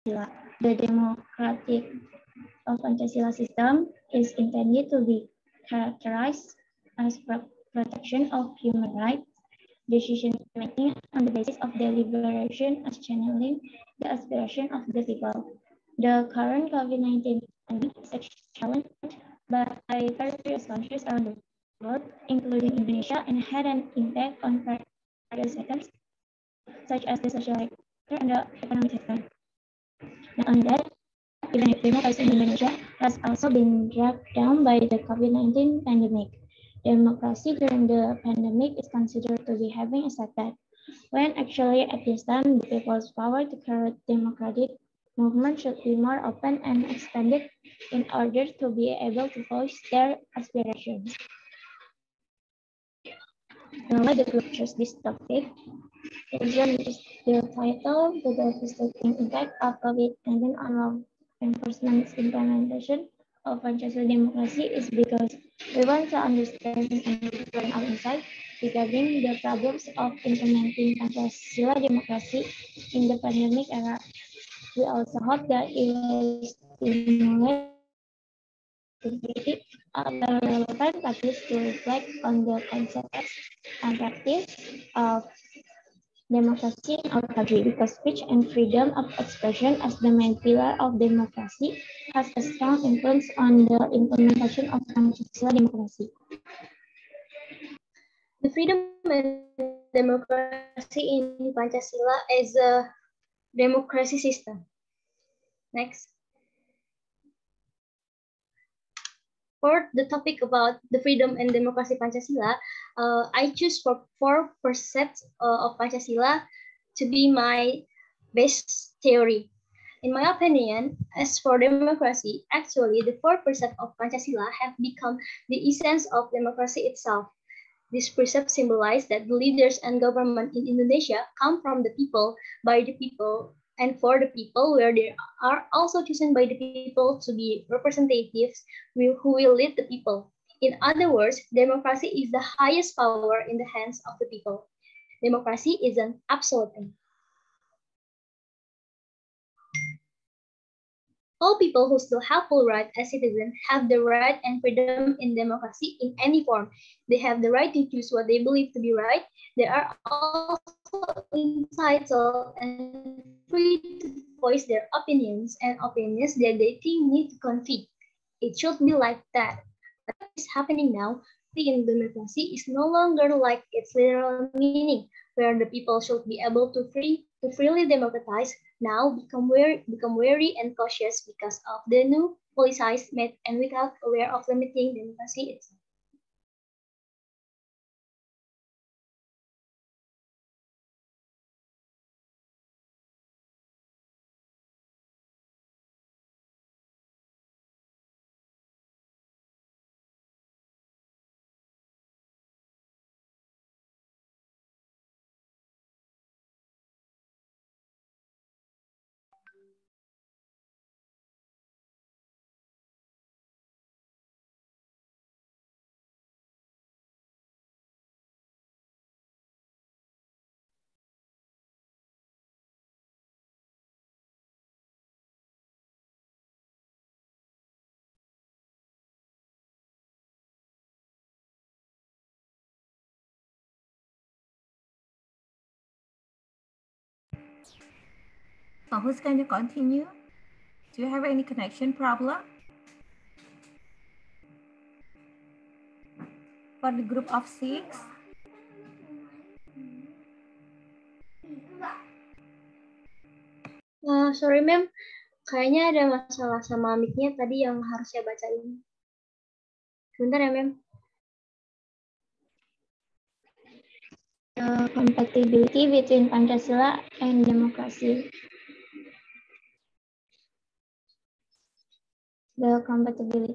Pancasila. The democratic Pancasila system is intended to be characterized as protection of human rights, decision making on the basis of deliberation as channeling the aspiration of the people. The current COVID-19 pandemic is a challenge by various countries around the world, including Indonesia, and had an impact on various sectors, such as the social sector and the economic sector. Not only that, even if democracy in Indonesia has also been dragged down by the COVID-19 pandemic. Democracy during the pandemic is considered to be having a setback, when actually at this time the people's power to carry democratic movement should be more open and expanded in order to be able to voice their aspirations. Now, the group chose this topic. The reason is the title, the devastating impact of COVID-19 on law enforcement's implementation of Pancasila democracy is because we want to understand and learn our insight regarding the problems of implementing Pancasila democracy in the pandemic era. We also hope that it will stimulate activity of the relevant parties to reflect on the concepts and practice of democracy in our country, because speech and freedom of expression as the main pillar of democracy has a strong influence on the implementation of Pancasila democracy. The freedom and democracy in Pancasila is a democracy system. Next. For the topic about the freedom and democracy Pancasila, I choose for 4 precepts of Pancasila to be my best theory. In my opinion, as for democracy, actually the 4 precepts of Pancasila have become the essence of democracy itself. These precepts symbolize that the leaders and government in Indonesia come from the people, by the people, and for the people, where they are also chosen by the people to be representatives who will lead the people. In other words, democracy is the highest power in the hands of the people. Democracy is an absolute thing. All people who still have full right as citizens have the right and freedom in democracy in any form. They have the right to choose what they believe to be right. They are also entitled and free to voice their opinions and opinions that they think need to convey. It should be like that. But what is happening now in democracy is no longer like its literal meaning, where the people should be able to freely democratize, now become wary and cautious because of the new policies made and without aware of limiting democracy itself. So who's going to continue? Do you have any connection problem? For the group of 6? Sorry ma'am, kayaknya ada masalah sama mic-nya tadi yang harus saya bacain. Sebentar ya ma'am. Compatibility between Pancasila and democracy. The compatibility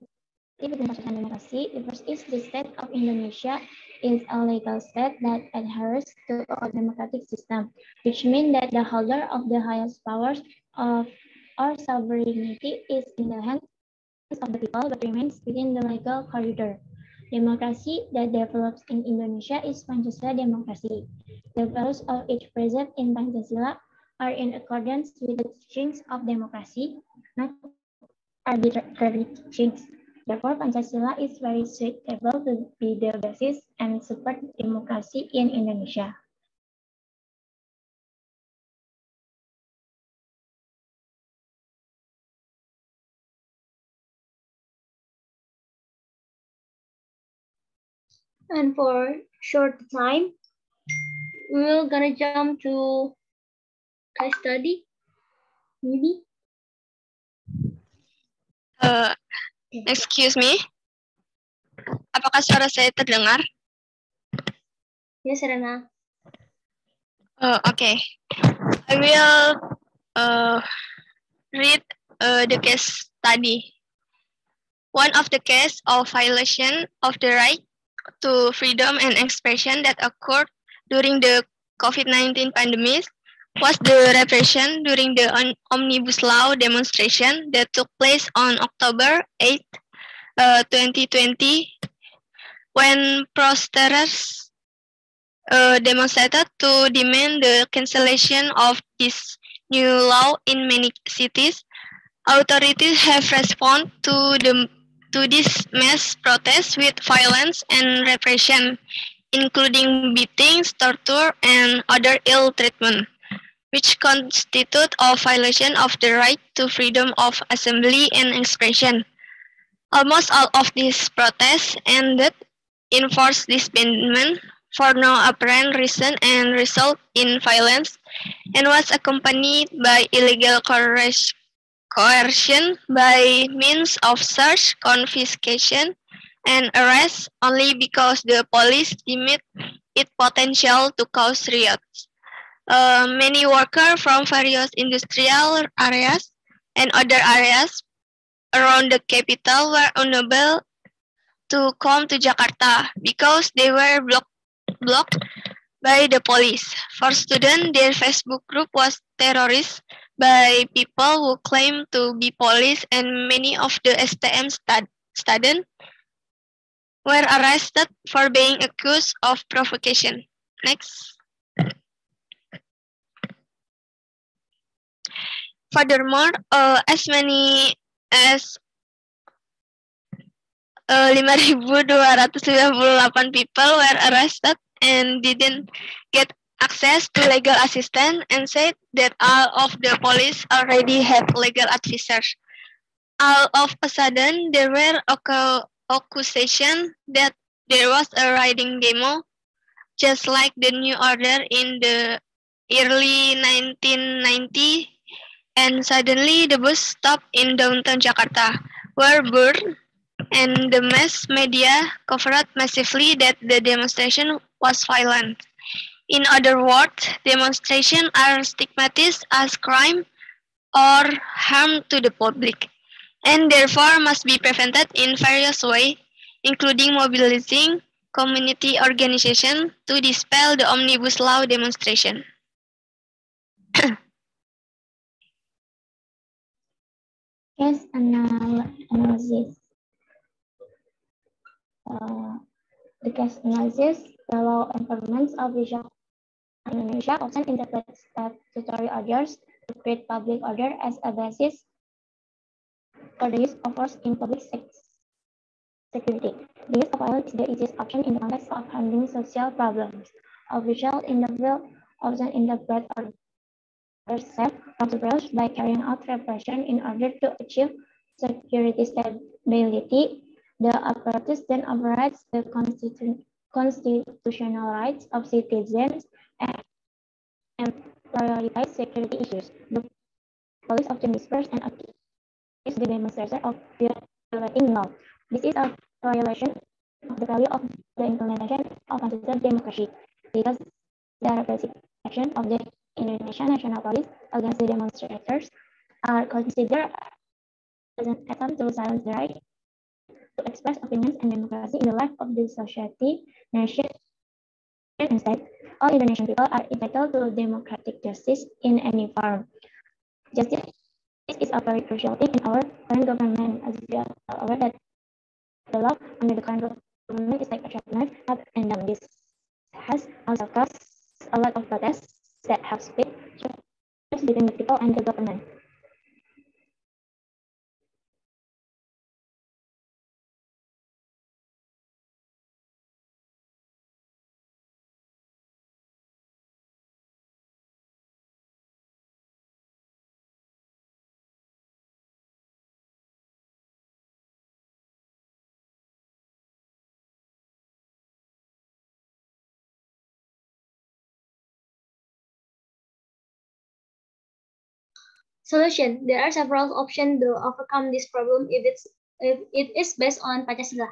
between Pancasila and democracy, the first is the state of Indonesia is a legal state that adheres to a democratic system, which means that the holder of the highest powers of our sovereignty is in the hands of the people, but remains within the legal corridor. Democracy that develops in Indonesia is Pancasila democracy. The values of each precept in Pancasila are in accordance with the teachings of democracy, not arbitrary teachings. Therefore, Pancasila is very suitable to be the basis and support democracy in Indonesia. And for short time, we're gonna jump to case study, maybe. Excuse me, apakah suara saya terdengar? Yes, Serena. Okay, I will read the case study. One of the case of violation of the right to freedom and expression that occurred during the COVID-19 pandemic was the repression during the Omnibus Law demonstration that took place on October 8, 2020, when protesters demonstrated to demand the cancellation of this new law in many cities. Authorities have responded to this mass protest with violence and repression, including beatings, torture, and other ill treatment, which constitute a violation of the right to freedom of assembly and expression. Almost all of these protests ended in forced disbandment for no apparent reason and result in violence, and was accompanied by illegal coercion by means of search, confiscation, and arrest only because the police deemed it potential to cause riots. Many workers from various industrial areas and other areas around the capital were unable to come to Jakarta because they were blocked by the police. For students, their Facebook group was terrorist by people who claim to be police, and many of the STM students were arrested for being accused of provocation. Next. Furthermore, as many as 5.298 people were arrested and didn't get access to legal assistance and said that all of the police already had legal advisors. All of a sudden, there were accusations that there was a riding demo, just like the New Order in the early 1990s, and suddenly the bus stopped in downtown Jakarta were burned, and the mass media covered massively that the demonstration was violent. In other words, demonstrations are stigmatized as crime or harm to the public, and therefore must be prevented in various ways, including mobilizing community organizations to dispel the Omnibus Law demonstration. Case analysis. The case analysis, the law enforcement official in Indonesia often interpret statutory orders to create public order as a basis for the use of force in public security. The use of violence is the easiest option in the context of handling social problems. Officials in the field often interpret orders set from the rules by carrying out repression in order to achieve security stability. The apparatus then overrides the constitutional rights of citizens and prioritize security issues. The police often disperse and accuse the demonstrators of violating law. This is a violation of the value of the implementation of consistent democracy, because the repressive action of the Indonesian National Police against the demonstrators are considered as an attempt to silence the right to express opinions and democracy in the life of the society, nation, and state. All Indonesian people are entitled to democratic justice in any form. Justice is a very crucial thing in our current government, as we are aware that the law under the current government is like a sharp knife, up and down. This has also caused a lot of protests that have split trust between the people and the government. Solution. There are several options to overcome this problem if it is based on Pancasila.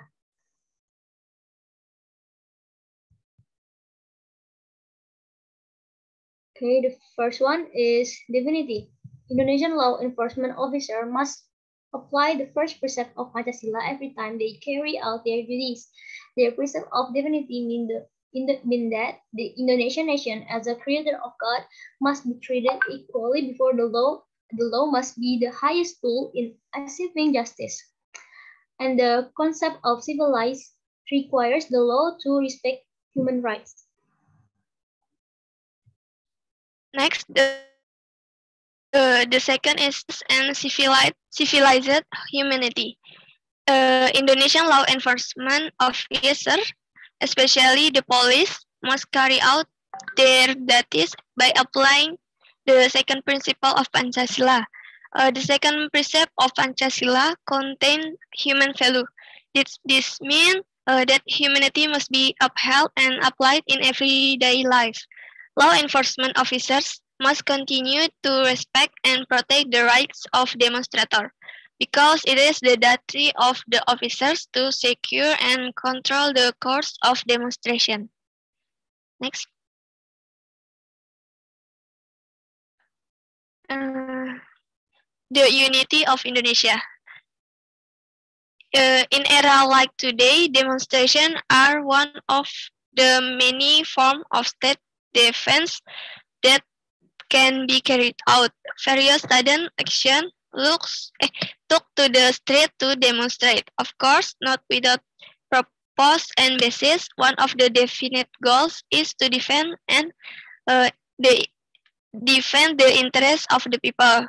Okay, the first one is divinity. Indonesian law enforcement officer must apply the first precept of Pancasila every time they carry out their duties. Their precept of divinity mean that the Indonesian nation, as a creator of God, must be treated equally before the law. The law must be the highest tool in achieving justice. And the concept of civilized requires the law to respect human rights. Next, the second is and civilized humanity. Indonesian law enforcement officer, especially the police, must carry out their duties by applying the second principle of Pancasila. The second precept of Pancasila contains human value. This means that humanity must be upheld and applied in everyday life. Law enforcement officers must continue to respect and protect the rights of demonstrators, because it is the duty of the officers to secure and control the course of demonstration. Next. The unity of Indonesia. In era like today, demonstrations are one of the many forms of state defense that can be carried out. Various student action took to the street to demonstrate. Of course, not without purpose and basis. One of the definite goals is to defend the interests of the people.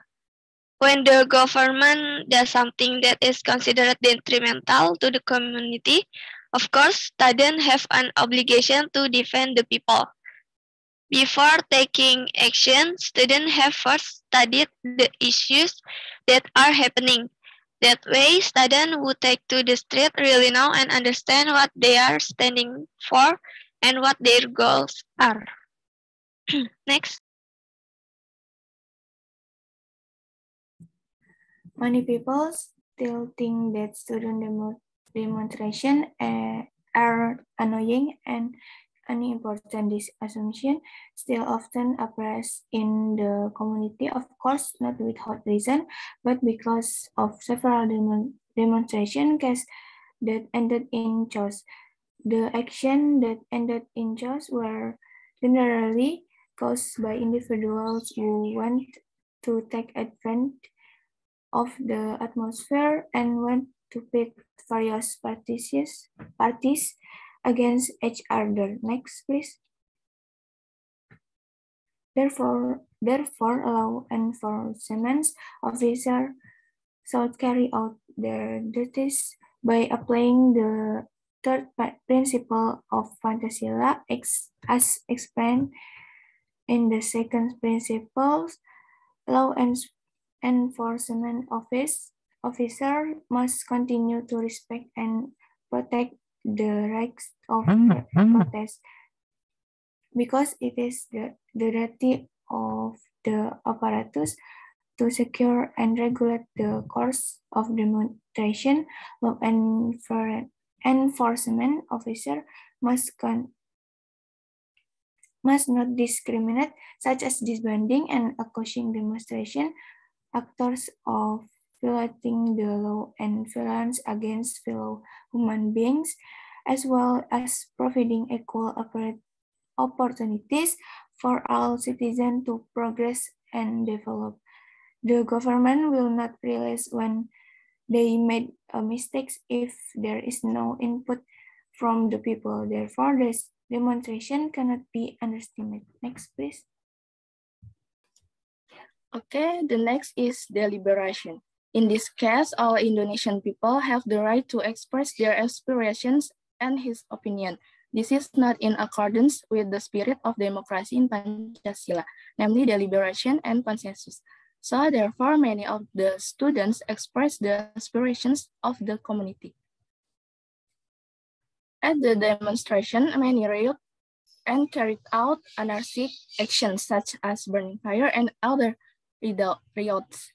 When the government does something that is considered detrimental to the community, of course, students have an obligation to defend the people. Before taking action, students have first studied the issues that are happening. That way, students who take to the street really know and understand what they are standing for and what their goals are. Next. Many people still think that student demonstrations are annoying and unimportant. This assumption still often appears in the community, of course, not without reason, but because of several demonstration cases that ended in chaos. The action that ended in chaos were generally caused by individuals who want to take advantage of the atmosphere and want to pit various parties against each other. Next, please. Therefore, law enforcement officers should carry out their duties by applying the third principle of Pancasila as explained in the second principle. Law enforcement officer must continue to respect and protect the rights of protest, because it is the duty of the apparatus to secure and regulate the course of demonstration. Law enforcement officer must not discriminate, such as disbanding and accusing demonstration actors of violating the law and violence against fellow human beings, as well as providing equal opportunities for all citizens to progress and develop. The government will not realize when they made mistakes if there is no input from the people. Therefore, this demonstration cannot be underestimated. Next, please. Okay, the next is deliberation. In this case, all Indonesian people have the right to express their aspirations and his opinion. This is not in accordance with the spirit of democracy in Pancasila, namely deliberation and consensus. So therefore, many of the students express the aspirations of the community. At the demonstration, many riot and carried out anarchic actions such as burning fire and other riots.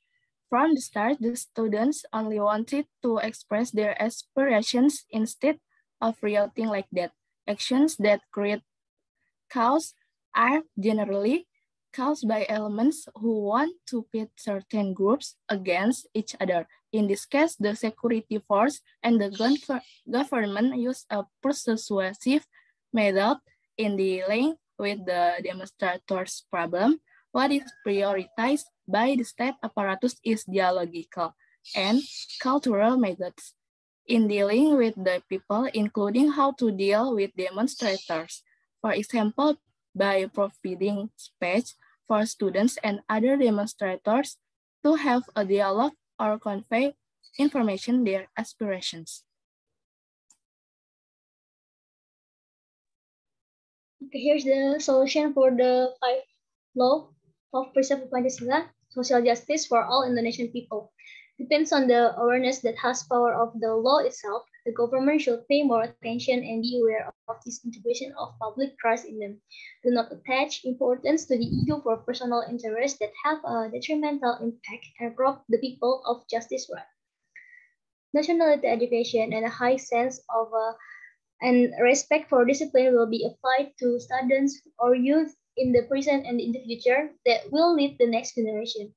From the start, the students only wanted to express their aspirations instead of rioting like that. Actions that create chaos are generally caused by elements who want to pit certain groups against each other. In this case, the security force and the government use a persuasive method in dealing with the demonstrators' problem. What is prioritized by the state apparatus is dialogical and cultural methods in dealing with the people, including how to deal with demonstrators. For example, by providing space for students and other demonstrators to have a dialogue or convey information their aspirations. Okay, here's the solution for the 5 law of precept of Pancasila, social justice for all Indonesian people. Depends on the awareness that has power of the law itself. The government should pay more attention and be aware of this integration of public trust in them. Do not attach importance to the ego for personal interests that have a detrimental impact and rob the people of justice right. Nationality education and a high sense of and respect for discipline will be applied to students or youth in the present and in the future that will lead the next generation.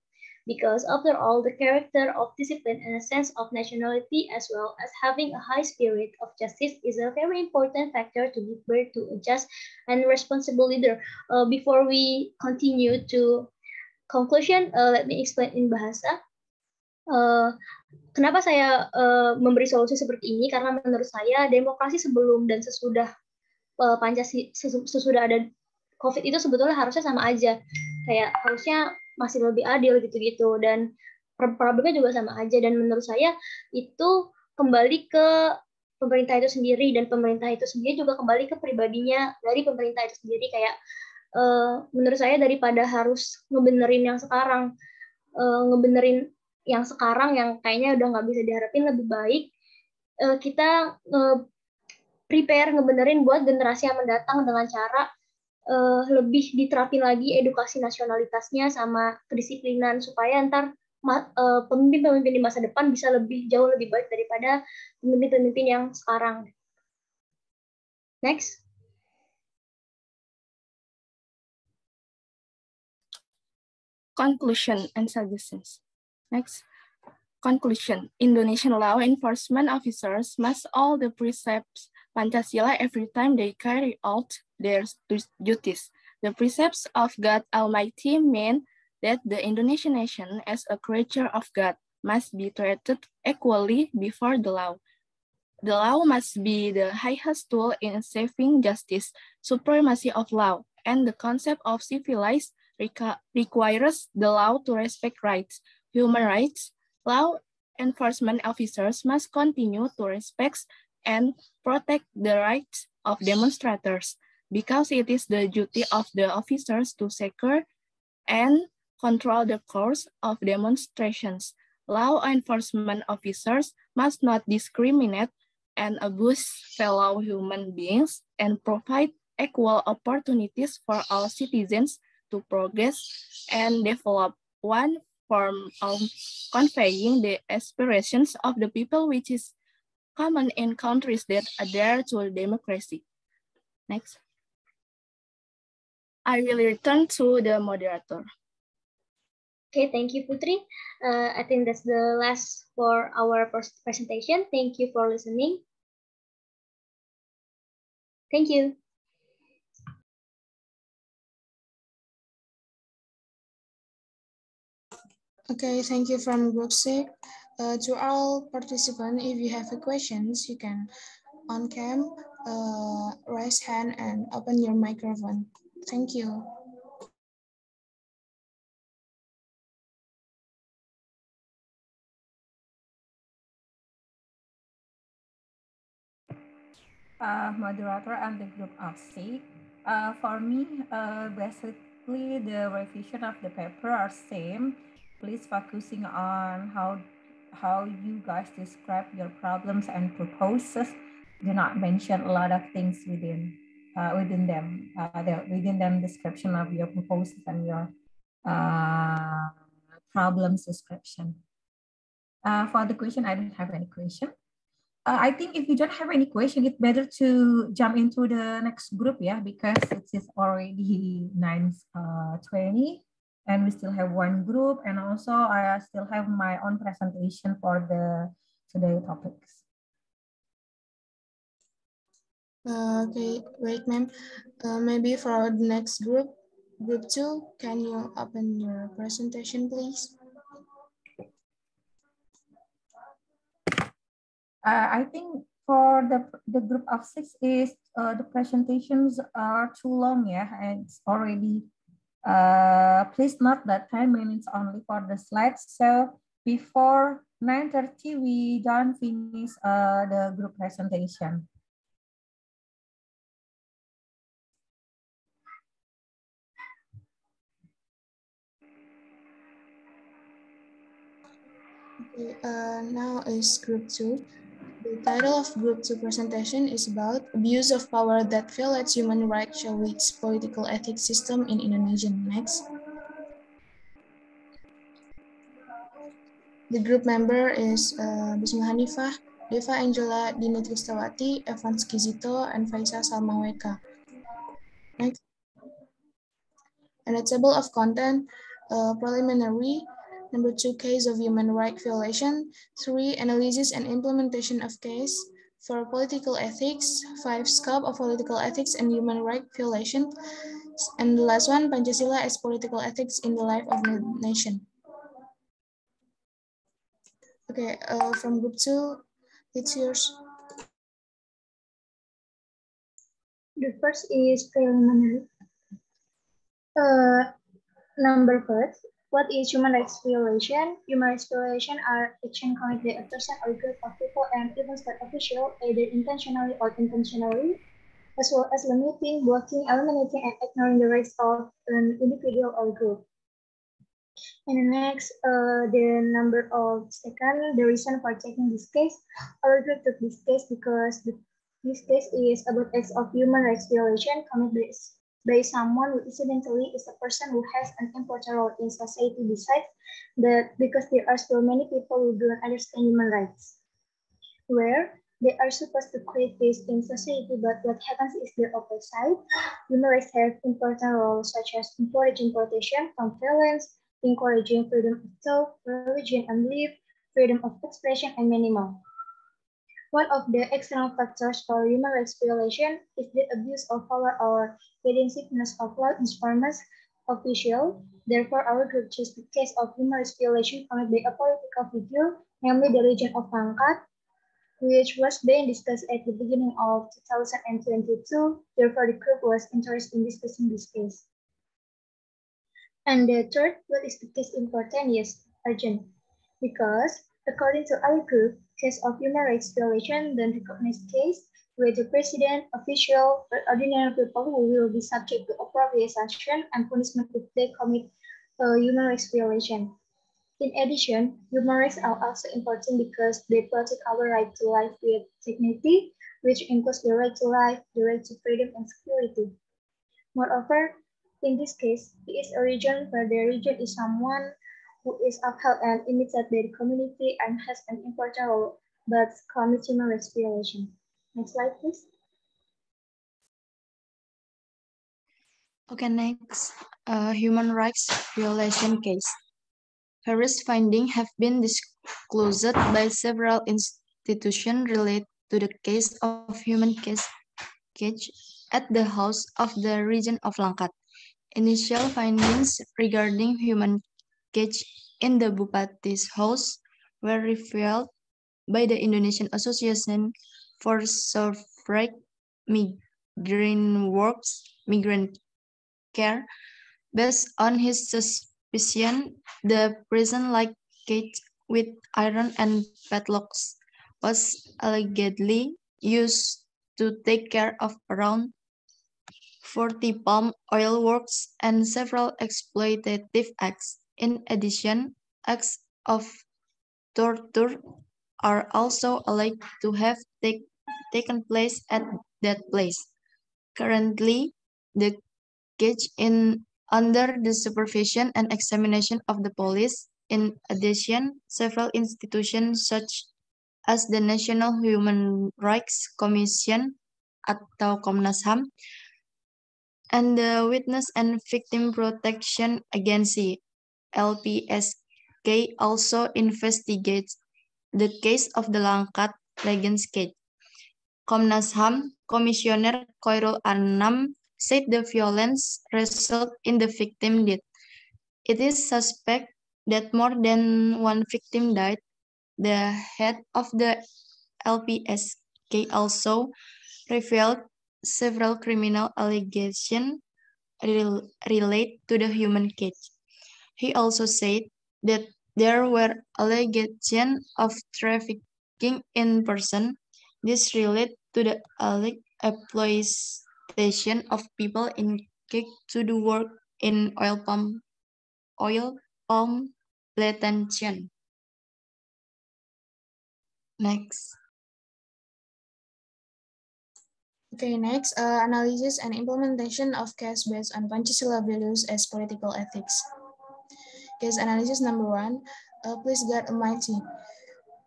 Because after all, the character of discipline and a sense of nationality as well as having a high spirit of justice is a very important factor to give birth to a just and responsible leader. Before we continue to conclusion, let me explain in bahasa. Kenapa saya memberi solusi seperti ini? Karena menurut saya demokrasi sebelum dan sesudah Pancasila, sesudah ada COVID itu sebetulnya harusnya sama aja. Kayak harusnya masih lebih adil gitu-gitu dan problemnya juga sama aja. Dan menurut saya itu kembali ke pemerintah itu sendiri dan pemerintah itu sendiri juga kembali ke pribadinya dari pemerintah itu sendiri. Kayak menurut saya daripada harus ngebenerin yang sekarang, yang kayaknya udah nggak bisa diharapin, lebih baik kita prepare ngebenerin buat generasi yang mendatang dengan cara lebih diterapin lagi edukasi nasionalitasnya sama kedisiplinan supaya ntar pemimpin-pemimpin di masa depan bisa jauh lebih baik daripada pemimpin-pemimpin yang sekarang. Next. Conclusion and suggestions. Next, conclusion. Indonesian law enforcement officers must all the precepts Pancasila every time they carry out their duties. The precepts of God Almighty mean that the Indonesian nation as a creature of God must be treated equally before the law. The law must be the highest tool in saving justice, supremacy of law, and the concept of civilized requires the law to respect rights. Human rights, law enforcement officers must continue to respect and protect the rights of demonstrators because it is the duty of the officers to secure and control the course of demonstrations. Law enforcement officers must not discriminate and abuse fellow human beings and provide equal opportunities for all citizens to progress and develop. One form of conveying the aspirations of the people which is common in countries that adhere to democracy. Next. I will return to the moderator. Okay, thank you, Putri. I think that's the last for our presentation. Thank you for listening. Thank you. Okay, thank you from Group 6. To all participants, if you have questions, you can on cam, raise hand and open your microphone. Thank you. moderator and the group of 6. For me, basically the revision of the paper are same. Please focusing on how you guys describe your problems and proposes. Do not mention a lot of things within them. Within them description of your proposals and your problems description. For the question, I don't have any question. I think if you don't have any question, it's better to jump into the next group, yeah, because it is already 9:20 and we still have one group, and also I still have my own presentation for the today topics. Okay, wait, ma'am. Maybe for the next group 2, can you open your presentation, please? I think for the group of 6 is the presentations are too long, yeah, and it's already please note that 10 minutes only for the slides. So before 9:30 we don't finish the group presentation. Okay, now is group 2. The title of group 2 presentation is about abuse of power that violates human rights show its political ethics system in Indonesia. Next. The group member is Bisma Hanifah, Deva Angela Dini Tristawati, Evan Skizito, and Faisa Salmaweka. Next. And a table of content, preliminary, number 2, case of human rights violation, 3, analysis and implementation of case, 4, political ethics, 5, scope of political ethics and human rights violation, and the last one, Pancasila as political ethics in the life of the nation. Okay, from group 2, it's yours. The first is preliminary. Number first, what is human rights violation? Human rights violation are action committed by a person or group of people and even state official, either intentionally or unintentionally, as well as limiting, blocking, eliminating, and ignoring the rights of an individual or group. And the next, the number of second, the reason for taking this case. Our group took this case because this case is about acts of human rights violation committed by someone who incidentally is a person who has an important role in society besides that because there are still many people who don't understand human rights. Where they are supposed to create peace in society, but what happens is the opposite. Human rights have important roles such as encouraging protection from violence, encouraging freedom of thought, religion and belief, freedom of expression, and many more. One of the external factors for human rights violation is the abuse of power or invasiveness of law enforcement official. Therefore, our group chose the case of human rights violation committed by a political figure, namely the region of Langkat, which was being discussed at the beginning of 2022. Therefore, the group was interested in discussing this case. And the third, what is the case important? Yes, urgent. Because according to our group, case of human rights violation don't recognize case where the president, official, or ordinary people who will be subject to appropriate sanction and punishment if they commit human rights violation. In addition, human rights are also important because they protect our right to life with dignity, which includes the right to life, the right to freedom and security. Moreover, in this case, it is a region where the region is someone who is upheld and imitated by the community and has an important role, but commits human rights violation. Next slide, please. Okay, next, human rights violation case. Various findings have been disclosed by several institutions related to the case of human cage at the house of the region of Langkat. Initial findings regarding human cage in the Bupati's house were revealed by the Indonesian Association for Suffrage Migrant Care. Based on his suspicion, the prison-like cage with iron and padlocks was allegedly used to take care of around 40 palm oil works and several exploitative acts. In addition, acts of torture are also alleged to have taken place at that place. Currently, the cage is under the supervision and examination of the police. In addition, several institutions such as the National Human Rights Commission atau Komnas HAM and the Witness and Victim Protection Agency LPSK also investigates the case of the Langkat Legends cage. Komnas HAM Commissioner Khairul Anam said the violence resulted in the victim death. It is suspected that more than one victim died. The head of the LPSK also revealed several criminal allegations related to the human cage. He also said that there were allegations of trafficking in person. This related to the alleged exploitation of people in cage to do work in oil palm plantation. Next. Okay, next, analysis and implementation of case based on Pancasila values as political ethics. Case analysis number 1, please God Almighty.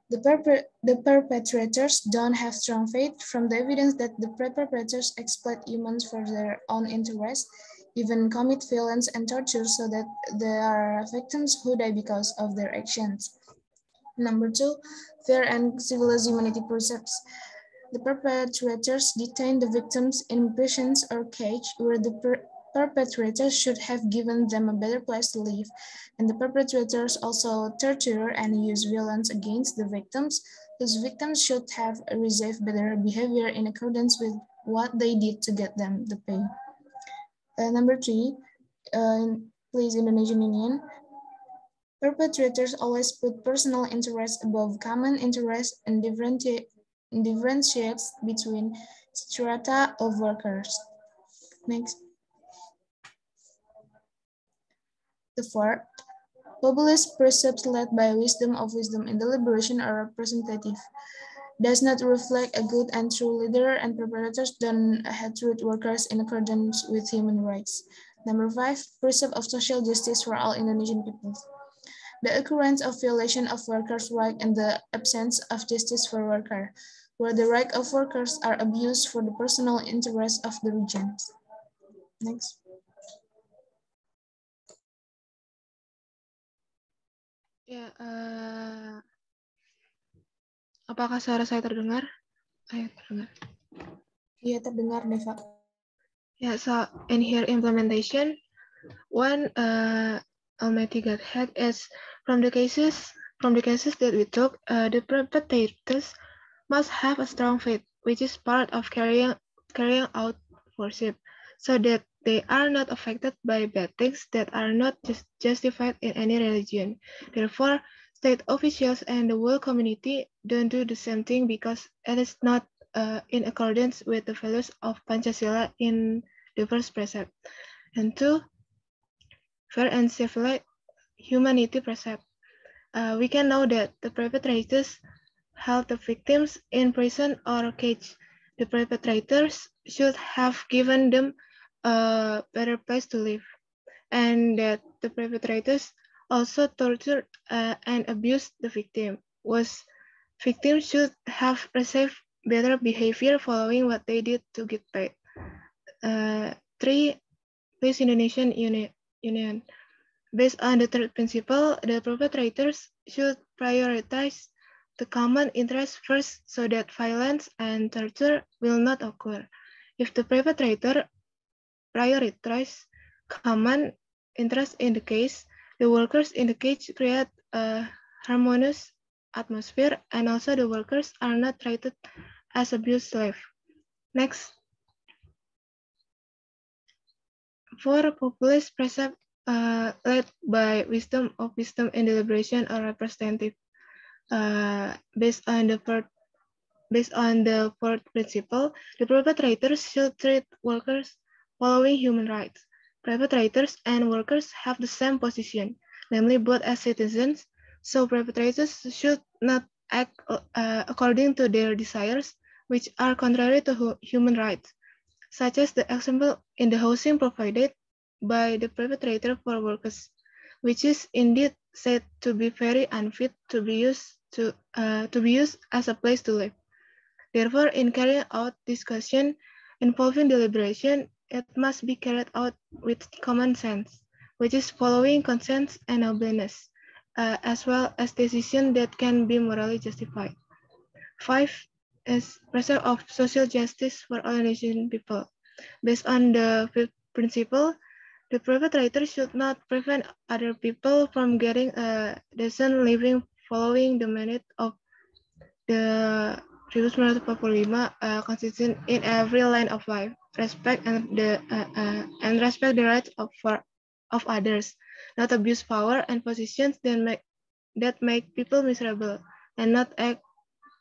The perpetrators don't have strong faith from the evidence that the perpetrators exploit humans for their own interest, even commit violence and torture so that there are victims who die because of their actions. Number 2, fair and civilized humanity precepts. The perpetrators detain the victims in prisons or cage where the perpetrators should have given them a better place to live, and the perpetrators also torture and use violence against the victims, whose victims should have received better behavior in accordance with what they did to get them the pay. Number 3, please Indonesian Union. Perpetrators always put personal interest above common interest and differentiates between strata of workers. Next. The fourth, populist precepts led by wisdom in deliberation are representative, does not reflect a good and true leader, and perpetrators don't treat workers in accordance with human rights. Number 5, precept of social justice for all Indonesian peoples. The occurrence of violation of workers' rights and the absence of justice for workers, where the rights of workers are abused for the personal interests of the regions. Next. Ya, apakah suara saya terdengar? Terdengar. Iya, terdengar, Deva. Yeah, so in here implementation, one Almighty Godhead is from the cases that we took, the perpetrators must have a strong faith, which is part of carrying out worship, so that they are not affected by bad things that are not justified in any religion. Therefore, state officials and the world community don't do the same thing because it is not in accordance with the values of Pancasila in the first precept. And 2, fair and civilized humanity precept. We can know that the perpetrators held the victims in prison or cage. The perpetrators should have given them a better place to live, and that the perpetrators also tortured and abused the victim. Victims should have received better behavior following what they did to get paid. 3, please Indonesian Union. Based on the third principle, the perpetrators should prioritize the common interest first so that violence and torture will not occur. If the perpetrator prioritizes common interest in the case, the workers in the cage create a harmonious atmosphere, and also the workers are not treated as abused slaves. Next. For populist precept led by wisdom and deliberation or representative, based on the Based on the fourth principle, the perpetrators should treat workers following human rights. Perpetrators and workers have the same position, namely both as citizens, so perpetrators should not act according to their desires, which are contrary to human rights, such as the example in the housing provided by the perpetrator for workers, which is indeed said to be very unfit to be used as a place to live. Therefore, in carrying out discussion involving deliberation, it must be carried out with common sense, which is following consent and nobleness, as well as decisions that can be morally justified. 5 is preserve of social justice for all Indonesian people. Based on the fifth principle, the perpetrator should not prevent other people from getting a decent living following the merit of the 1945 Constitution in every line of life, respect and respect the rights of others, not abuse power and positions that make people miserable, and not act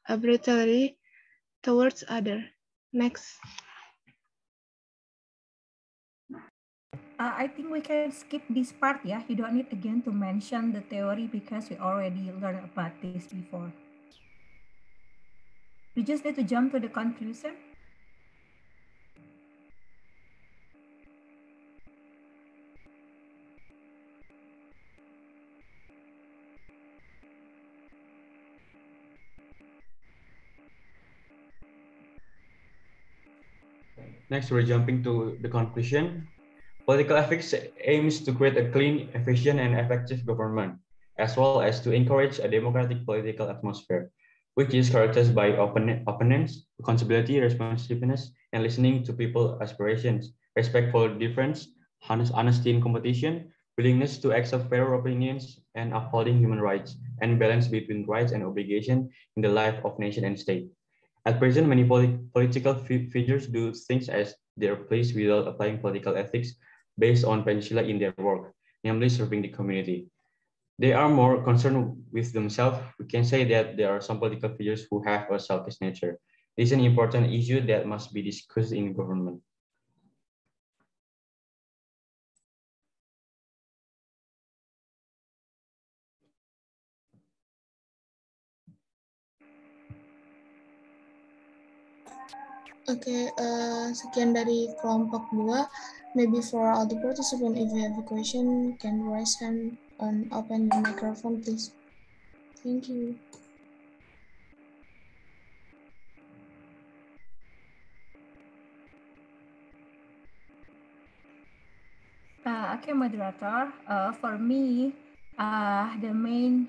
arbitrarily towards others. Next. I think we can skip this part, yeah. You don't need again to mention the theory because we already learned about this before. We just need to jump to the conclusion. Next, we're jumping to the conclusion. Political ethics aims to create a clean, efficient, and effective government, as well as to encourage a democratic political atmosphere, which is characterized by openness, accountability, responsiveness, and listening to people's aspirations, respect for difference, honesty in competition, willingness to accept fair opinions, and upholding human rights, and balance between rights and obligation in the life of nation and state. At present, many political figures do things as their place without applying political ethics based on pancasila in their work, namely serving the community. They are more concerned with themselves. We can say that there are some political figures who have a selfish nature. This is an important issue that must be discussed in government. Oke, sekian dari kelompok 2. Maybe for all the participants, if you have a question, can raise hand and open your microphone, please. Thank you. Okay, moderator. For me, the main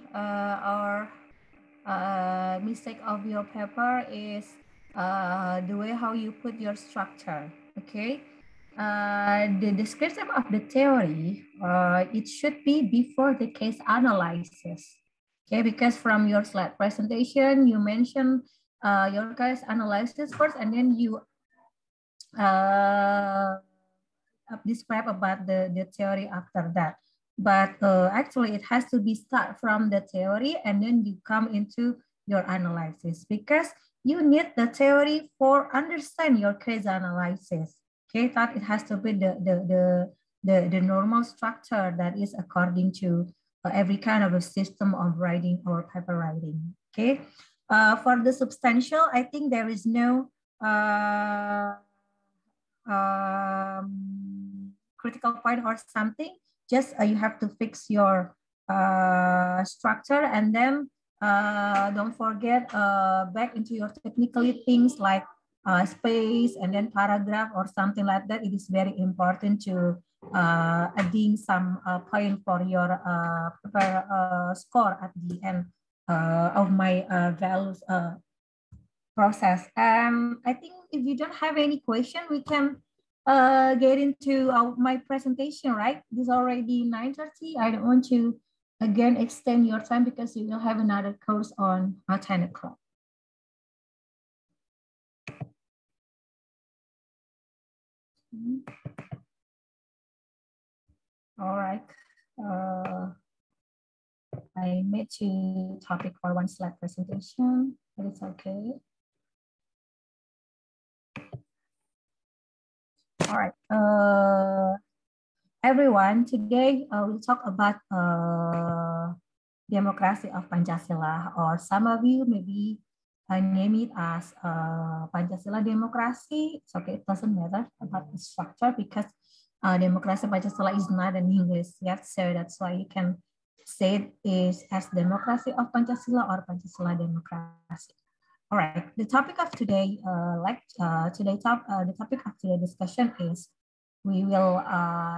mistake of your paper is the way how you put your structure. Okay, the description of the theory it should be before the case analysis. Okay, because from your slide presentation you mentioned your case analysis first, and then you describe about the theory after that. But actually it has to be start from the theory and then you come into your analysis, because you need the theory for understand your case analysis. Okay, that it has to be the normal structure that is according to every kind of a system of writing or paper writing. Okay, for the substantial, I think there is no critical point or something. Just you have to fix your structure, and then don't forget back into your technical things like space and then paragraph or something like that. It is very important to adding some point for your score at the end of my values process. I think if you don't have any question, we can get into my presentation, right? It's already 9:30. I don't want to again extend your time because you will have another course on 10 o'clock. All right. I made two topic for one slide presentation, but it's okay. All right. Everyone, today we'll talk about democracy of Pancasila, or some of you maybe name it as Pancasila democracy. It's okay, it doesn't matter about the structure because democracy Pancasila is not an English yet, so that's why you can say it is as democracy of Pancasila or Pancasila democracy. All right, the topic of today, the topic of today's discussion is we will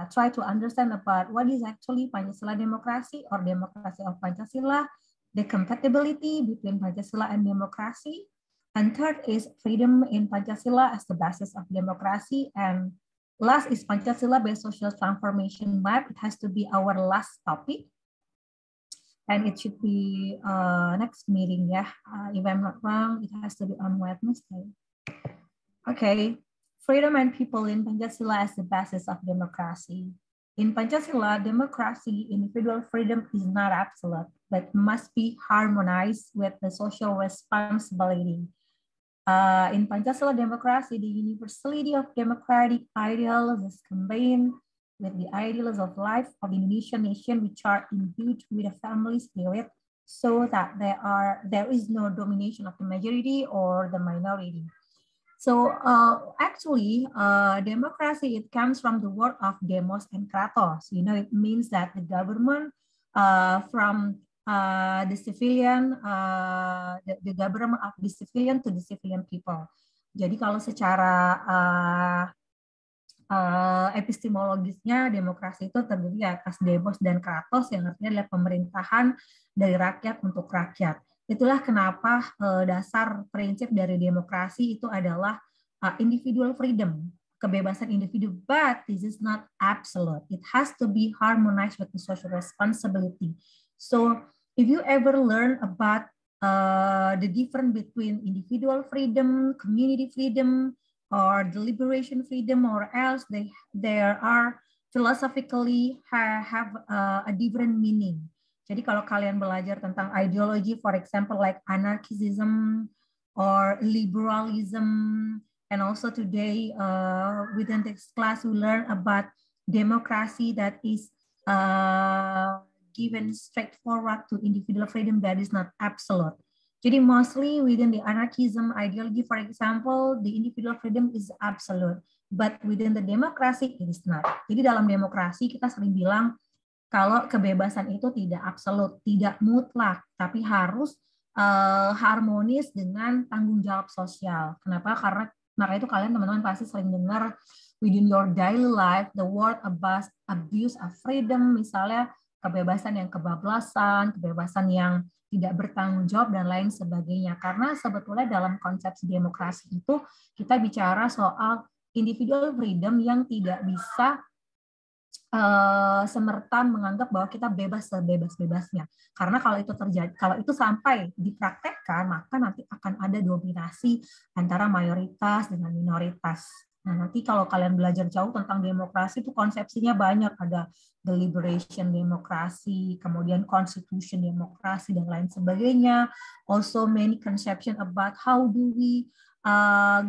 try to understand about what is actually Pancasila democracy or democracy of Pancasila, the compatibility between Pancasila and democracy, and third is freedom in Pancasila as the basis of democracy, and last is Pancasila-based social transformation map. It has to be our last topic. And it should be next meeting, yeah. If I'm not wrong, it has to be on Wednesday. Okay, freedom and people in Pancasila as the basis of democracy. In Pancasila, democracy, individual freedom is not absolute, but must be harmonized with the social responsibility. In Pancasila democracy, the universality of democratic ideals is combined with the ideals of life of the Indonesian nation, which are imbued with a family spirit, so that there is no domination of the majority or the minority. So actually, democracy, it comes from the word of demos and kratos. You know, it means that the government from the civilian, the government of the civilian to the civilian people. Jadi kalau secara epistemologisnya demokrasi itu terdiri atas demos dan kratos yang artinya adalah pemerintahan dari rakyat untuk rakyat. Itulah kenapa dasar prinsip dari demokrasi itu adalah individual freedom, kebebasan individu, but this is not absolute. It has to be harmonized with the social responsibility. So if you ever learn about the difference between individual freedom, community freedom, or deliberation freedom, or else there are philosophically have a different meaning. Jadi kalau kalian belajar tentang ideology, for example, like anarchism or liberalism, and also today within this class we learn about democracy that is given straightforward to individual freedom that is not absolute. Jadi mostly within the anarchism ideology, for example, the individual freedom is absolute, but within the democracy it is not. Jadi dalam demokrasi kita sering bilang kalau kebebasan itu tidak absolut, tidak mutlak, tapi harus harmonis dengan tanggung jawab sosial. Kenapa? Karena maka itu kalian teman-teman pasti sering dengar within your daily life the word about abuse of freedom, misalnya kebebasan yang kebablasan, kebebasan yang tidak bertanggung jawab, dan lain sebagainya. Karena sebetulnya dalam konsepsi demokrasi itu kita bicara soal individual freedom yang tidak bisa semerta menganggap bahwa kita bebas sebebas-bebasnya. Karena kalau itu terjadi, kalau itu sampai dipraktekkan, maka nanti akan ada dominasi antara mayoritas dengan minoritas. Nah, nanti kalau kalian belajar jauh tentang demokrasi itu konsepsinya banyak, ada deliberation demokrasi, kemudian constitution demokrasi, dan lain sebagainya. Also many conception about how do we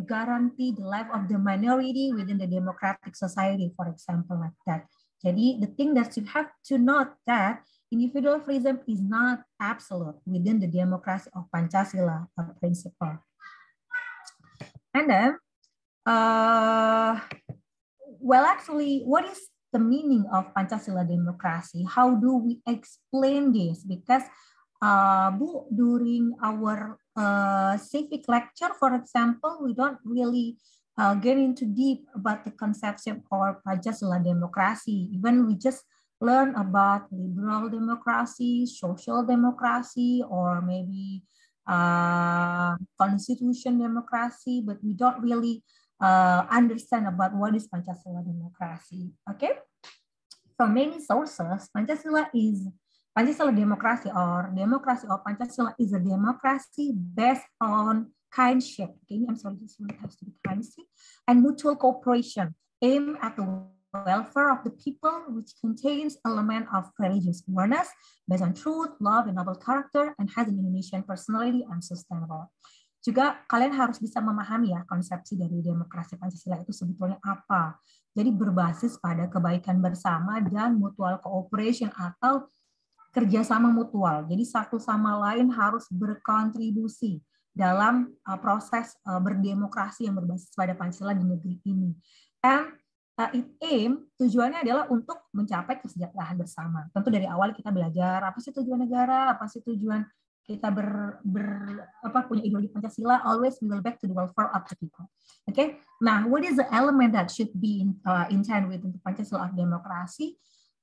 guarantee the life of the minority within the democratic society, for example, like that. Jadi the thing that you have to note that individual freedom is not absolute within the democracy of Pancasila principle. And then, well, actually, what is the meaning of Pancasila democracy? How do we explain this? Because Bu, during our civic lecture, for example, we don't really get into deep about the conception of Pancasila democracy. Even we just learn about liberal democracy, social democracy, or maybe constitution democracy, but we don't really understand about what is Pancasila democracy. Okay, from many sources, Pancasila democracy or democracy of Pancasila is a democracy based on kindship. Okay, I'm sorry, this one has to be kindship and mutual cooperation, aimed at the welfare of the people, which contains element of religious awareness based on truth, love, and noble character, and has an Indonesian personality and sustainable. juga kalian harus bisa memahami ya konsepsi dari demokrasi Pancasila itu sebetulnya apa. Jadi berbasis pada kebaikan bersama dan mutual cooperation atau kerjasama mutual. Jadi satu sama lain harus berkontribusi dalam proses berdemokrasi yang berbasis pada Pancasila di negeri ini. And tujuannya adalah untuk mencapai kesejahteraan bersama. Tentu dari awal kita belajar apa sih tujuan negara, apa sih tujuan kita punya ideologi Pancasila. Always we will back to the welfare of the people. Okay. Nah, what is the element that should be intended with the Pancasila of democracy?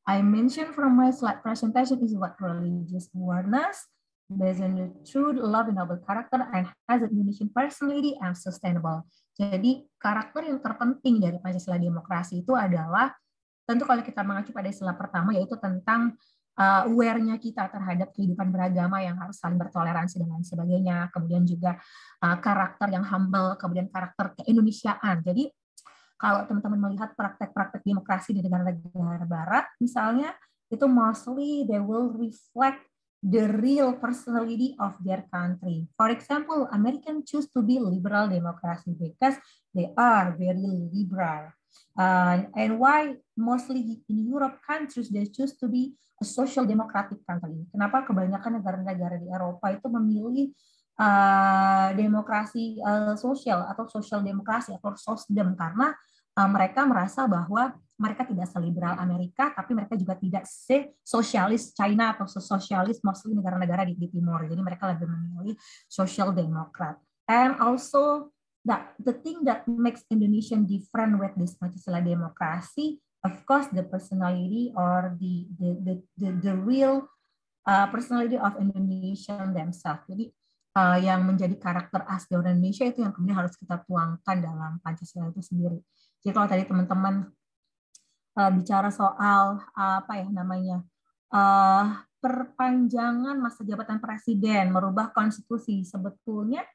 I mentioned from my slide presentation is what religious awareness, based on the truth, love, and noble character, and has a Indonesian personality and sustainable. Jadi karakter yang terpenting dari Pancasila demokrasi itu adalah, tentu kalau kita mengacu pada istilah pertama, yaitu tentang aware-nya kita terhadap kehidupan beragama yang harus saling bertoleransi dan lain sebagainya. Kemudian juga karakter yang humble, kemudian karakter keindonesiaan. Jadi kalau teman-teman melihat praktek-praktek demokrasi di negara-negara barat, misalnya, itu mostly they will reflect the real personality of their country. For example, Americans choose to be liberal democracy because they are very liberal. And why mostly in Europe countries they choose to be a social democratic country? Kenapa kebanyakan negara-negara di Eropa itu memilih demokrasi sosial atau social demokrasi atau sosdem? Karena mereka merasa bahwa mereka tidak seliberal Amerika, tapi mereka juga tidak se-sosialis China atau se-sosialis mostly negara-negara di Timur. Jadi mereka lebih memilih social democrat. And also the thing that makes Indonesian different with this Pancasila democracy, of course, the personality or the real personality of Indonesian themselves. Jadi yang menjadi karakter asli orang Indonesia itu yang kemudian harus kita tuangkan dalam Pancasila itu sendiri. Jadi kalau tadi teman-teman bicara soal perpanjangan masa jabatan presiden, merubah konstitusi, sebetulnya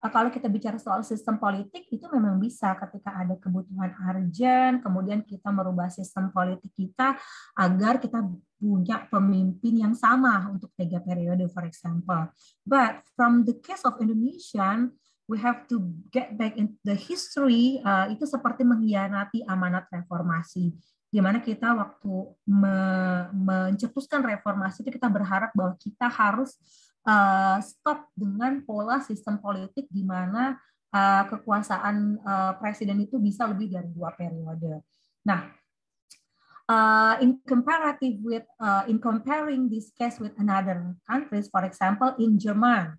kalau kita bicara soal sistem politik itu memang bisa ketika ada kebutuhan urgent, kemudian kita merubah sistem politik kita agar kita punya pemimpin yang sama untuk 3 periode, for example. But from the case of Indonesian, we have to get back in the history, itu seperti mengkhianati amanat reformasi. Di mana kita waktu mencetuskan reformasi itu kita berharap bahwa kita harus stop dengan pola sistem politik di mana kekuasaan presiden itu bisa lebih dari 2 periode. Nah, in comparing this case with another countries, for example, in German,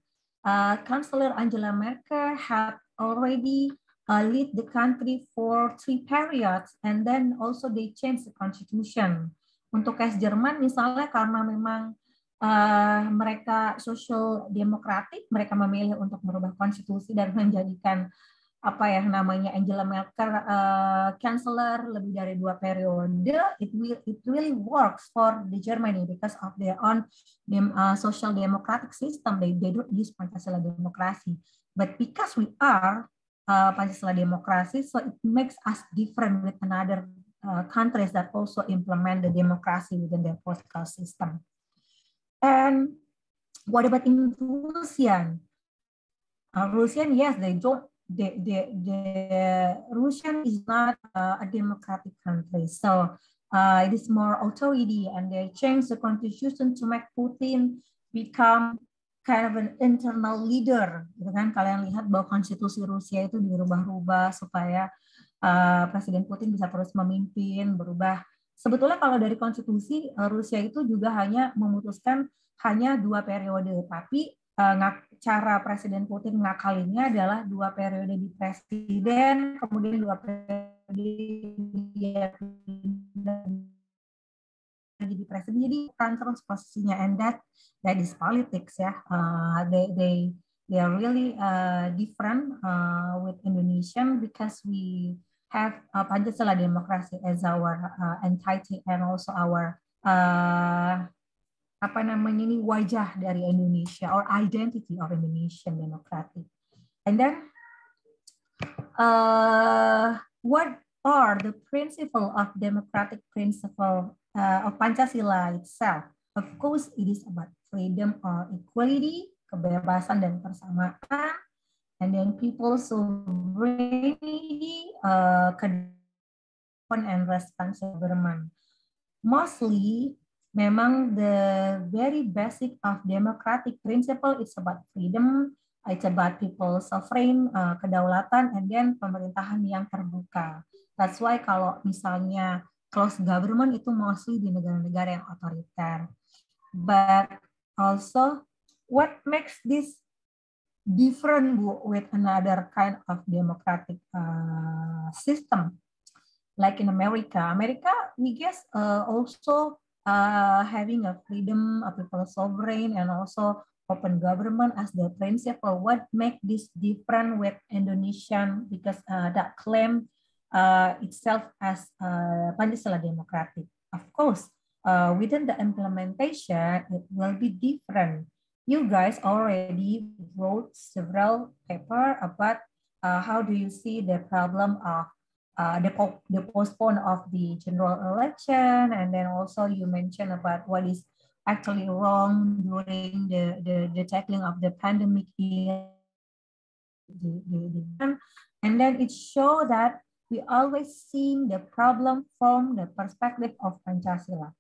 Chancellor Angela Merkel had already lead the country for 3 periods, and then also they changed the constitution. Untuk case Jerman misalnya karena memang mereka social demokratik, mereka memilih untuk merubah konstitusi dan menjadikan Angela Merkel Chancellor lebih dari 2 periode. It really works for the Germany because of their own social democratic system. They don't use Pancasila demokrasi, but because we are Pancasila demokrasi, so it makes us different with another countries that also implement the democracy within their political system. And what about in Russian? Russian, yes, they don't. The Russian is not a democratic country, so it is more authority, and they changed the constitution to make Putin become kind of an internal leader. Gitu kan? Kalian lihat bahwa konstitusi Rusia itu dirubah-rubah supaya Presiden Putin bisa terus memimpin, berubah. Sebetulnya kalau dari konstitusi Rusia itu juga hanya memutuskan hanya 2 periode, tapi cara Presiden Putin ngakalinya adalah 2 periode di presiden, kemudian 2 periode dia jadi presiden, jadi kan terus posisinya, and that is politics ya. They are really different with Indonesian because we have Pancasila demokrasi as our entity and also our wajah dari Indonesia or identity of Indonesian democratic. And then what are the principle of democratic principle of Pancasila itself? Of course, it is about freedom or equality, kebebasan dan persamaan, and then people's sovereignty, and responsible government. Mostly, memang the very basic of democratic principle is about freedom, it's about people's sovereign, kedaulatan, and then pemerintahan yang terbuka. That's why kalau misalnya closed government itu mostly di negara-negara yang otoriter. But also, what makes this different with another kind of democratic system? Like in America, we guess also having a freedom of people's sovereign and also open government as the principle. What makes this different with Indonesian? Because that claim itself as Pancasila democratic. Of course, within the implementation, it will be different. You guys already wrote several papers about how do you see the problem of the postpone of the general election, and then also you mentioned about what is actually wrong during the tackling of the pandemic here. And then it shows that we always seeing the problem from the perspective of Pancasila.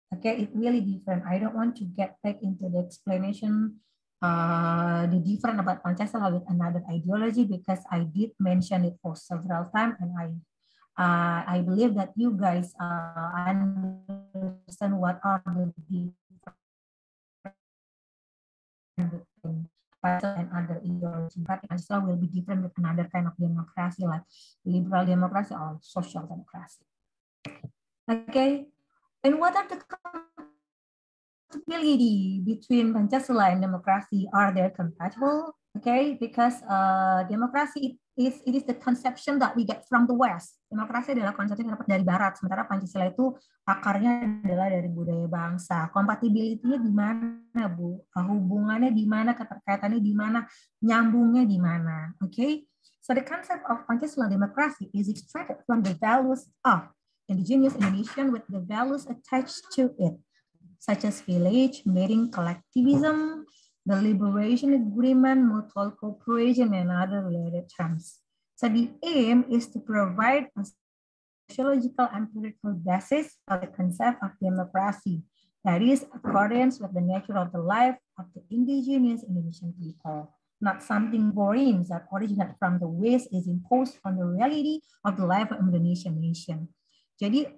Okay, it's really different. I don't want to get back into the explanation the different about Pancasila with another ideology, because I did mention it for several times, and I believe that you guys understand what are the different between Pancasila and other ideology. But Pancasila will be different with another kind of democracy, like liberal democracy or social democracy. Okay, and what are the compatibility between Pancasila and democracy? Are they compatible? Okay, because democracy it is the conception that we get from the West. Demokrasi adalah konsep yang dapat dari Barat, sementara Pancasila itu akarnya adalah dari budaya bangsa. Compatibility-nya di mana, Bu? Hubungannya di mana? Keterkaitannya di mana? Nyambungnya di mana? Okay, so the concept of Pancasila democracy is extracted from the values of indigenous Indonesian with the values attached to it, such as village, meeting, collectivism, the liberation agreement, mutual cooperation, and other related terms. So the aim is to provide a sociological and political basis for the concept of democracy that is accordance with the nature of the life of the indigenous Indonesian people. Not something boring that originates from the West is imposed on the reality of the life of Indonesian nation. Jadi,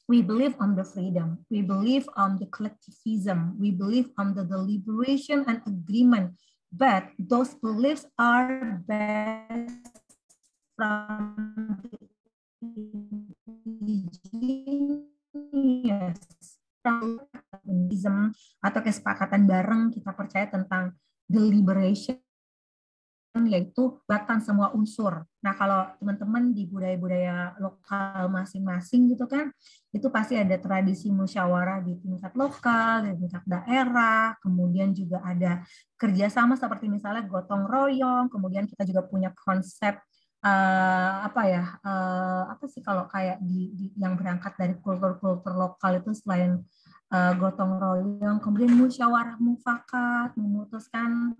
we believe on the freedom, we believe on the collectivism, we believe on the deliberation and agreement, but those beliefs are based from the indigenous, atau kesepakatan bareng kita percaya tentang deliberation, yaitu batang semua unsur. Nah, kalau teman-teman di budaya-budaya lokal masing-masing gitu kan, itu pasti ada tradisi musyawarah di tingkat lokal, di tingkat daerah, kemudian juga ada kerjasama seperti misalnya gotong royong, kemudian kita juga punya konsep apa sih kalau kayak di yang berangkat dari kultur-kultur lokal itu selain gotong royong, kemudian musyawarah mufakat, memutuskan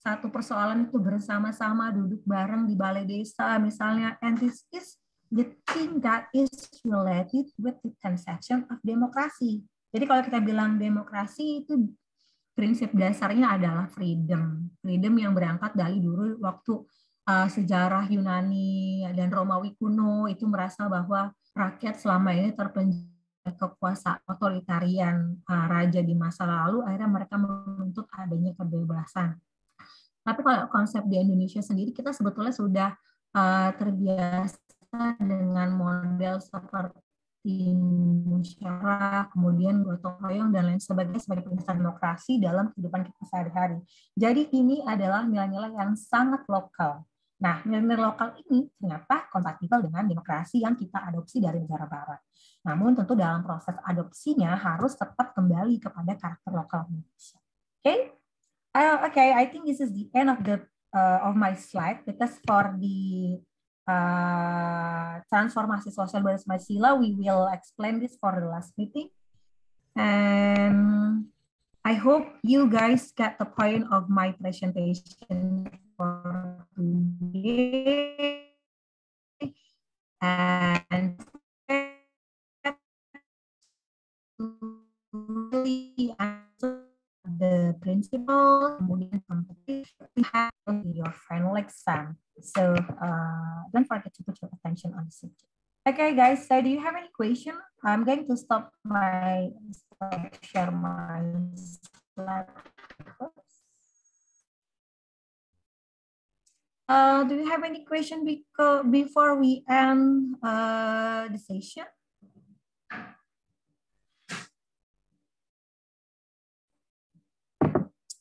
satu persoalan itu bersama-sama duduk bareng di balai desa misalnya, and this is the thing that is related with the conception of demokrasi. Jadi kalau kita bilang demokrasi itu prinsip dasarnya adalah freedom yang berangkat dari dulu waktu sejarah Yunani dan Romawi kuno itu merasa bahwa rakyat selama ini terpenjara kekuasaan otoritarian raja di masa lalu, akhirnya mereka menuntut adanya kebebasan. Tapi kalau konsep di Indonesia sendiri, kita sebetulnya sudah terbiasa dengan model seperti musyawarah, kemudian gotong royong, dan lain sebagainya sebagai prinsip demokrasi dalam kehidupan kita sehari-hari. Jadi ini adalah nilai-nilai yang sangat lokal. Nah, nilai-nilai lokal ini ternyata kompatibel dengan demokrasi yang kita adopsi dari negara Barat. Namun tentu dalam proses adopsinya harus tetap kembali kepada karakter lokal Indonesia. Oke? Okay, I think this is the end of the of my slide, because for the transformasi sosial berbasis Pancasila, we will explain this for the last meeting, and I hope you guys get the point of my presentation for and really answer the principle, kemudian competition you have in your final exam. So don't forget to put your attention on the subject. Okay, guys. So do you have any question? I'm going to stop my share my slide. Do you have any question before we end the session?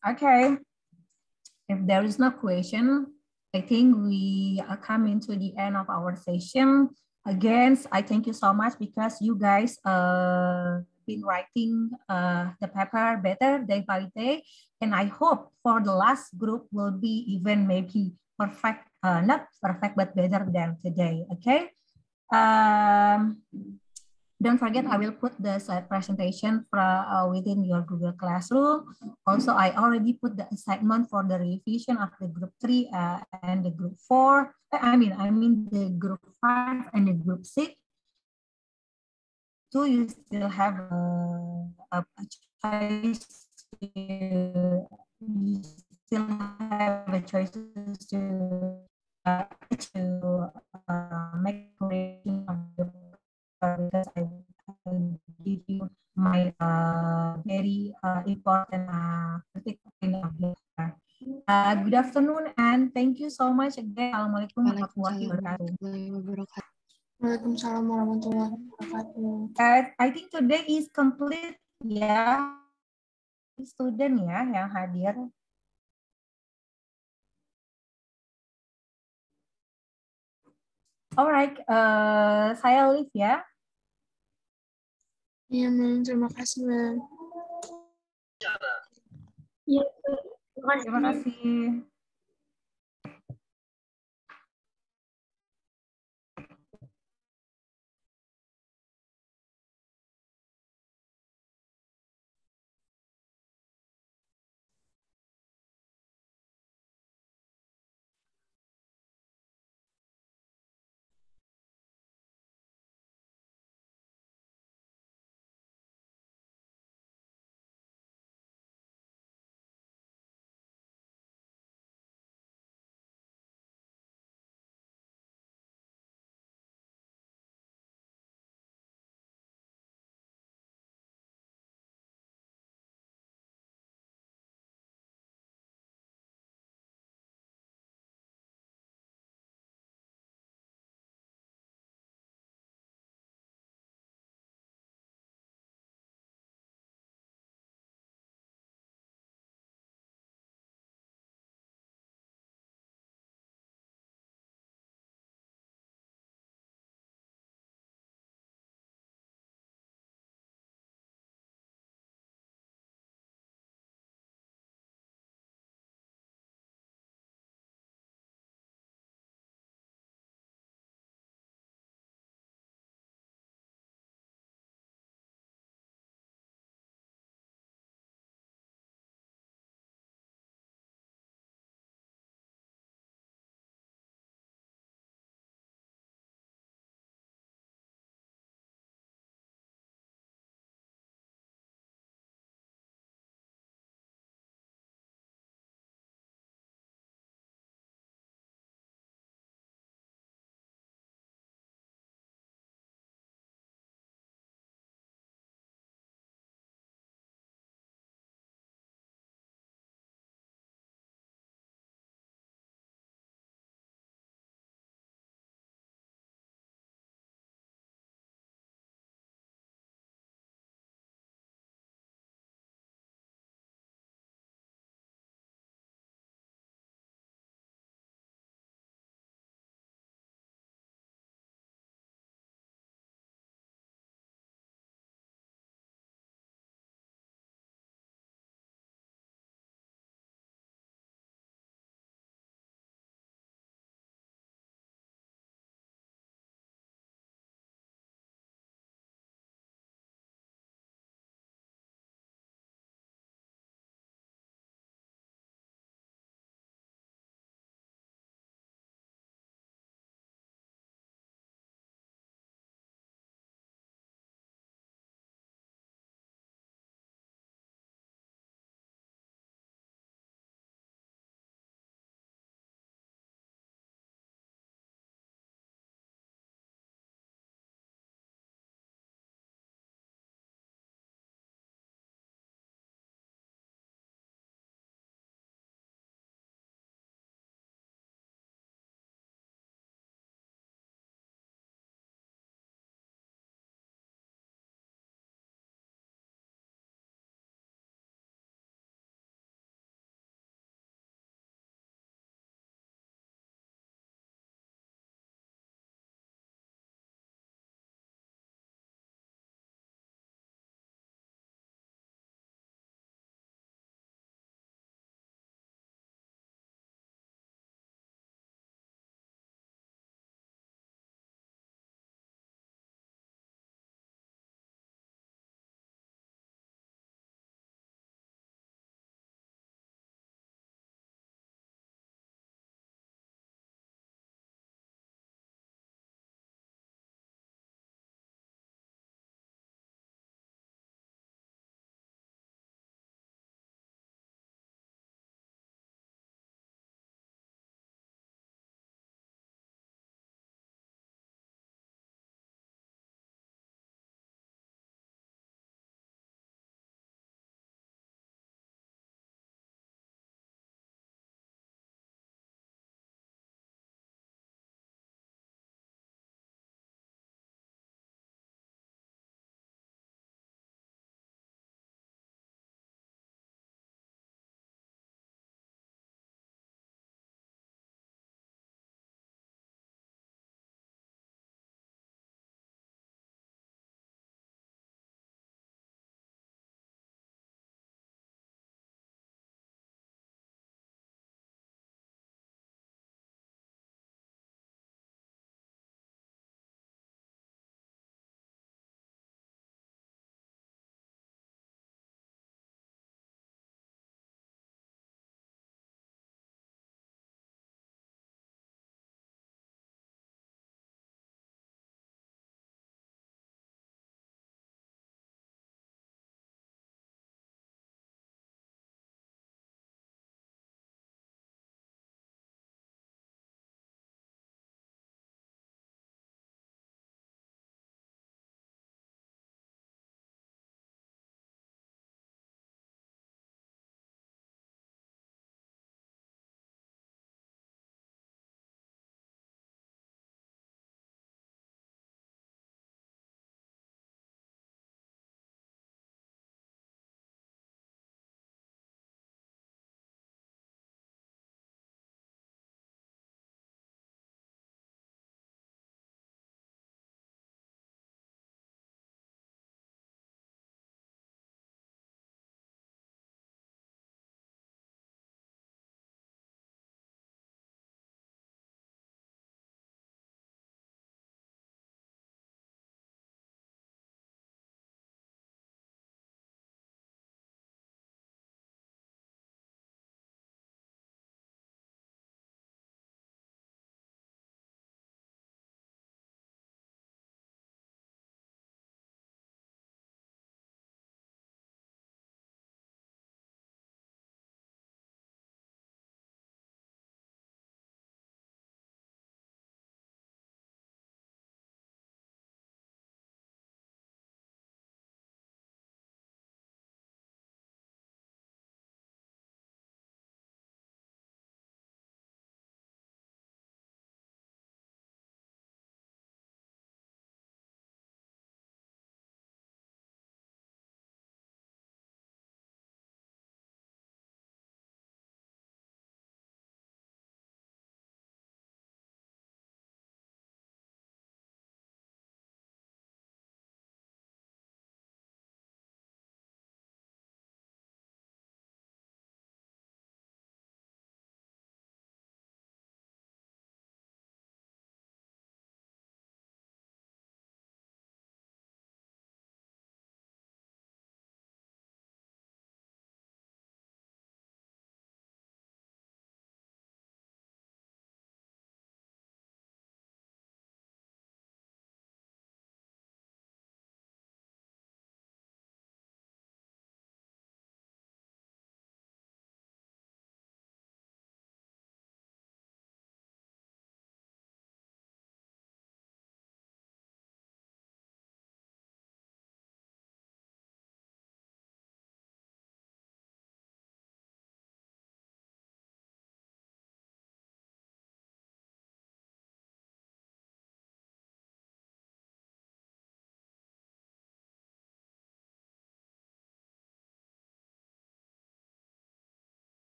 Okay, if there is no question, I think we are coming to the end of our session. Again, I thank you so much because you guys been writing the paper better day by day. And I hope for the last group will be even maybe perfect, not perfect, but better than today, okay? Don't forget, I will put the slide presentation within your Google Classroom. Also, I already put the assignment for the revision of the group 3 and the group 4. I mean the group 5 and the group 6. So you still have a choice. You still have a choice to make correction of the because I give you my very important critical of the good afternoon and thank you so much again. Assalamualaikum warahmatullahi wabarakatuh. Waalaikumsalam warahmatullahi wabarakatuh. I think today is complete ya, student ya yang hadir. Alright, saya leave ya. Iya, Ma'am. Terima kasih, Ma'am. Ya, terima kasih.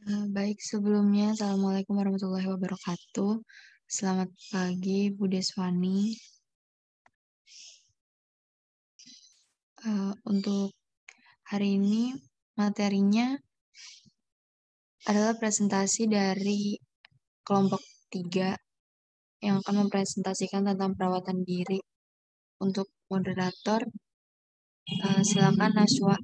Baik, sebelumnya Assalamualaikum warahmatullahi wabarakatuh. Selamat pagi, Bu Deswani. Untuk hari ini materinya adalah presentasi dari kelompok 3 yang akan mempresentasikan tentang perawatan diri. Untuk moderator, silakan Najwa.